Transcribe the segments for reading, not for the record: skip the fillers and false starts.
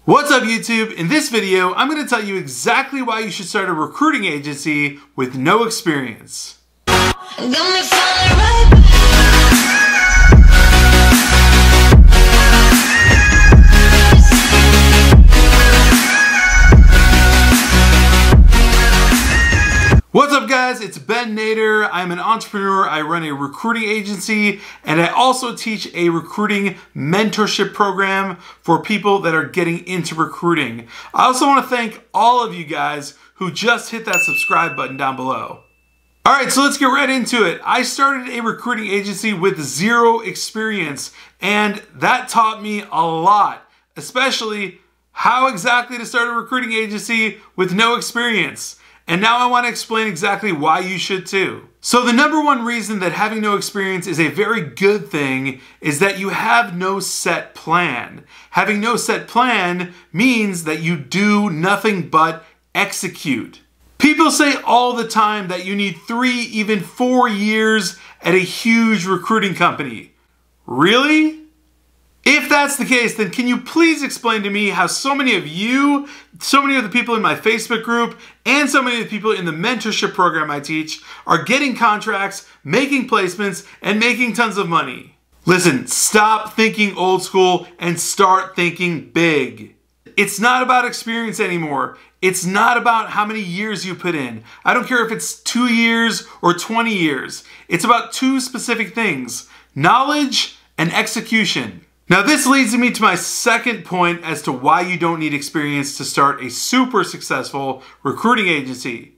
What's up YouTube? In this video, I'm going to tell you exactly why you should start a recruiting agency with no experience. What's up guys, it's Ben Nader. I'm an entrepreneur, I run a recruiting agency, and I also teach a recruiting mentorship program for people that are getting into recruiting. I also want to thank all of you guys who just hit that subscribe button down below. Alright, so let's get right into it. I started a recruiting agency with zero experience, and that taught me a lot, especially how exactly to start a recruiting agency with no experience. And now I want to explain exactly why you should too. So the number one reason that having no experience is a very good thing is that you have no set plan. Having no set plan means that you do nothing but execute. People say all the time that you need 3, even 4 years at a huge recruiting company. Really? If that's the case, then can you please explain to me how so many of you, so many of the people in my Facebook group, and so many of the people in the mentorship program I teach are getting contracts, making placements, and making tons of money? Listen, stop thinking old school and start thinking big. It's not about experience anymore. It's not about how many years you put in. I don't care if it's 2 years or 20 years. It's about 2 specific things: knowledge and execution. Now this leads me to my second point as to why you don't need experience to start a super successful recruiting agency.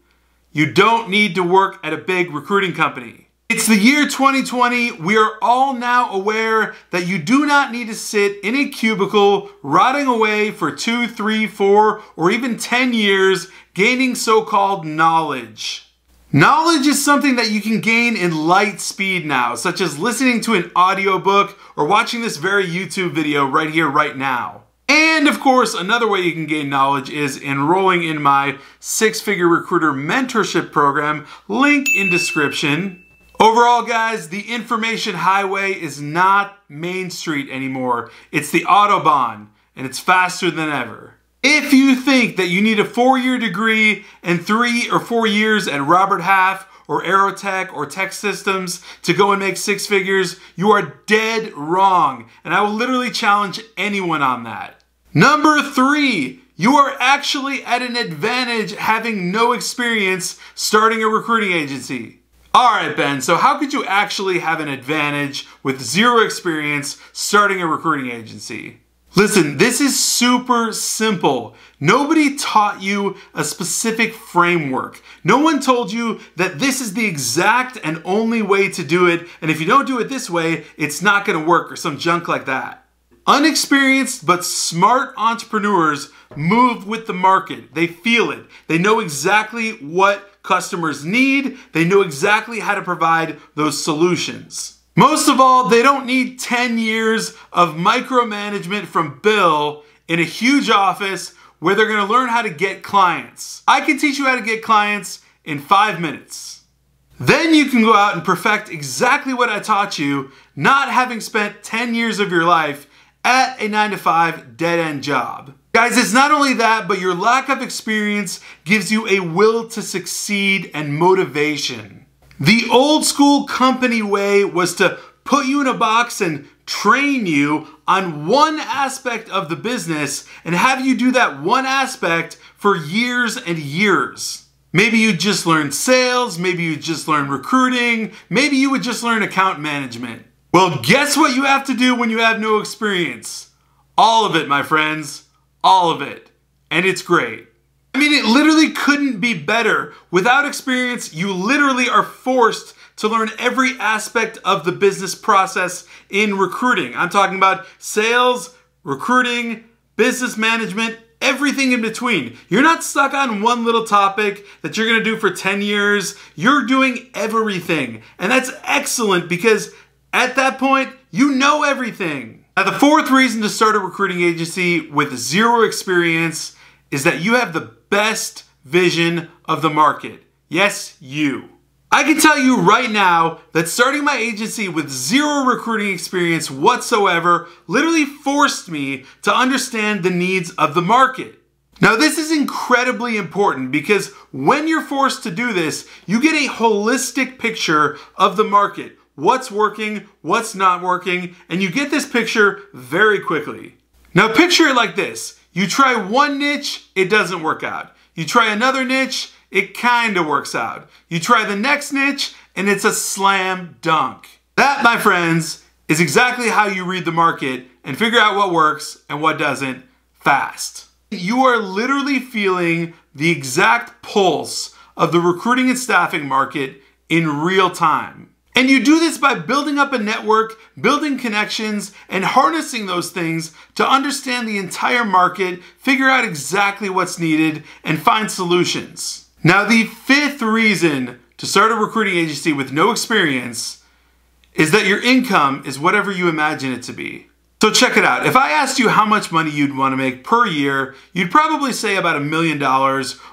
You don't need to work at a big recruiting company. It's the year 2020. We are all now aware that you do not need to sit in a cubicle rotting away for 2, 3, 4, or even 10 years gaining so-called knowledge. Knowledge is something that you can gain in light speed now, such as listening to an audiobook or watching this very YouTube video right here, right now. And of course, another way you can gain knowledge is enrolling in my 6-figure recruiter mentorship program, link in description. Overall, guys, the information highway is not Main Street anymore. It's the Autobahn, and it's faster than ever. If you think that you need a 4-year degree and 3 or 4 years at Robert Half or Aerotech or Tech Systems to go and make 6 figures, you are dead wrong. And I will literally challenge anyone on that. Number 3, you are actually at an advantage having no experience starting a recruiting agency. Alright Ben, so how could you actually have an advantage with 0 experience starting a recruiting agency? Listen, this is super simple. Nobody taught you a specific framework. No one told you that this is the exact and only way to do it, and if you don't do it this way, it's not going to work, or some junk like that. Unexperienced but smart entrepreneurs move with the market. They feel it. They know exactly what customers need. They know exactly how to provide those solutions. Most of all, they don't need 10 years of micromanagement from Bill in a huge office where they're going to learn how to get clients. I can teach you how to get clients in 5 minutes. Then you can go out and perfect exactly what I taught you, not having spent 10 years of your life at a 9-to-5 dead-end job. Guys, it's not only that, but your lack of experience gives you a will to succeed and motivation. The old school company way was to put you in a box and train you on one aspect of the business and have you do that one aspect for years and years. Maybe you just learn sales, maybe you just learn recruiting, maybe you would just learn account management. Well, guess what you have to do when you have no experience? All of it, my friends. All of it. And it's great. I mean, it literally couldn't be better. Without experience, you literally are forced to learn every aspect of the business process in recruiting. I'm talking about sales, recruiting, business management, everything in between. You're not stuck on one little topic that you're gonna do for 10 years. You're doing everything. And that's excellent because at that point, you know everything. Now, the 4th reason to start a recruiting agency with 0 experience is that you have the best vision of the market. Yes, you. I can tell you right now that starting my agency with zero recruiting experience whatsoever literally forced me to understand the needs of the market. Now, this is incredibly important because when you're forced to do this, you get a holistic picture of the market, what's working, what's not working, and you get this picture very quickly. Now, picture it like this. You try one niche, it doesn't work out. You try another niche, it kind of works out. You try the next niche, and it's a slam dunk. That, my friends, is exactly how you read the market and figure out what works and what doesn't fast. You are literally feeling the exact pulse of the recruiting and staffing market in real time. And you do this by building up a network, building connections, and harnessing those things to understand the entire market, figure out exactly what's needed, and find solutions. Now, the fifth reason to start a recruiting agency with no experience is that your income is whatever you imagine it to be. So check it out. If I asked you how much money you'd want to make per year, you'd probably say about $1 million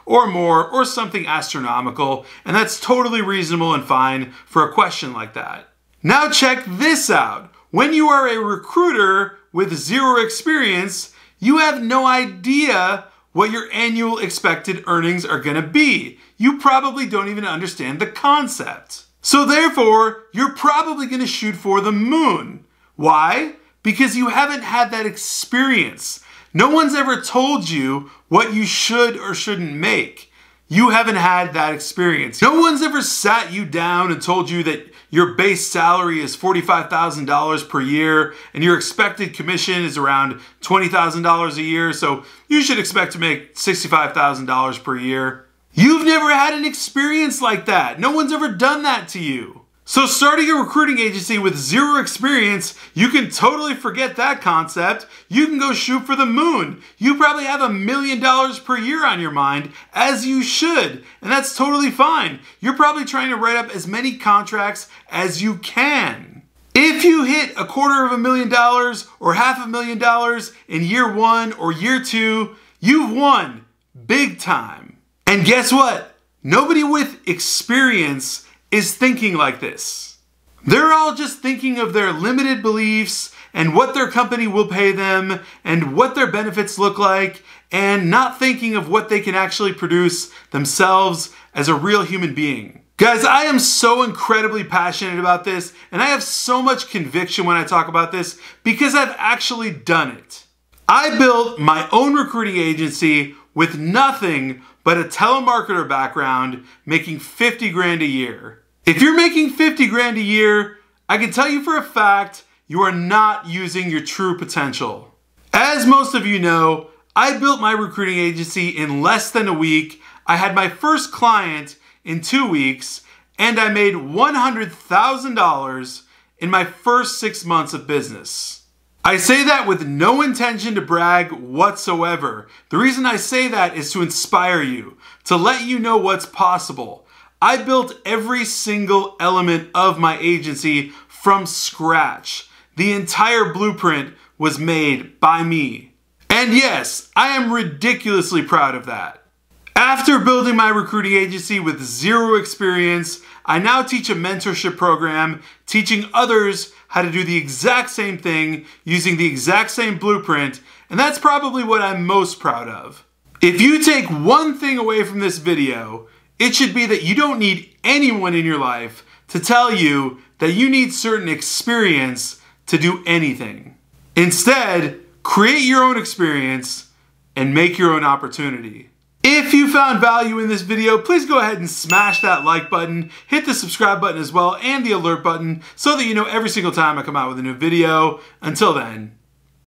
or more or something astronomical, and that's totally reasonable and fine for a question like that. Now check this out. When you are a recruiter with zero experience, you have no idea what your annual expected earnings are going to be. You probably don't even understand the concept. So therefore, you're probably going to shoot for the moon. Why? Because you haven't had that experience. No one's ever told you what you should or shouldn't make. You haven't had that experience. No one's ever sat you down and told you that your base salary is $45,000 per year and your expected commission is around $20,000 a year, so you should expect to make $65,000 per year. You've never had an experience like that. No one's ever done that to you. So starting a recruiting agency with zero experience, you can totally forget that concept. You can go shoot for the moon. You probably have $1 million per year on your mind, as you should, and that's totally fine. You're probably trying to write up as many contracts as you can. If you hit $250,000 or $500,000 in year one or year two, you've won big time. And guess what? Nobody with experience is thinking like this. They're all just thinking of their limited beliefs and what their company will pay them and what their benefits look like, and not thinking of what they can actually produce themselves as a real human being. Guys, I am so incredibly passionate about this, and I have so much conviction when I talk about this because I've actually done it. I built my own recruiting agency with nothing but a telemarketer background, making 50 grand a year. If you're making 50 grand a year, I can tell you for a fact, you are not using your true potential. As most of you know, I built my recruiting agency in less than a week. I had my first client in 2 weeks, and I made $100,000 in my first 6 months of business. I say that with no intention to brag whatsoever. The reason I say that is to inspire you, to let you know what's possible. I built every single element of my agency from scratch. The entire blueprint was made by me. And yes, I am ridiculously proud of that. After building my recruiting agency with zero experience, I now teach a mentorship program, teaching others how to do the exact same thing using the exact same blueprint, and that's probably what I'm most proud of. If you take one thing away from this video, it should be that you don't need anyone in your life to tell you that you need certain experience to do anything. Instead, create your own experience and make your own opportunity. If you found value in this video, please go ahead and smash that like button, hit the subscribe button as well, and the alert button so that you know every single time I come out with a new video. Until then,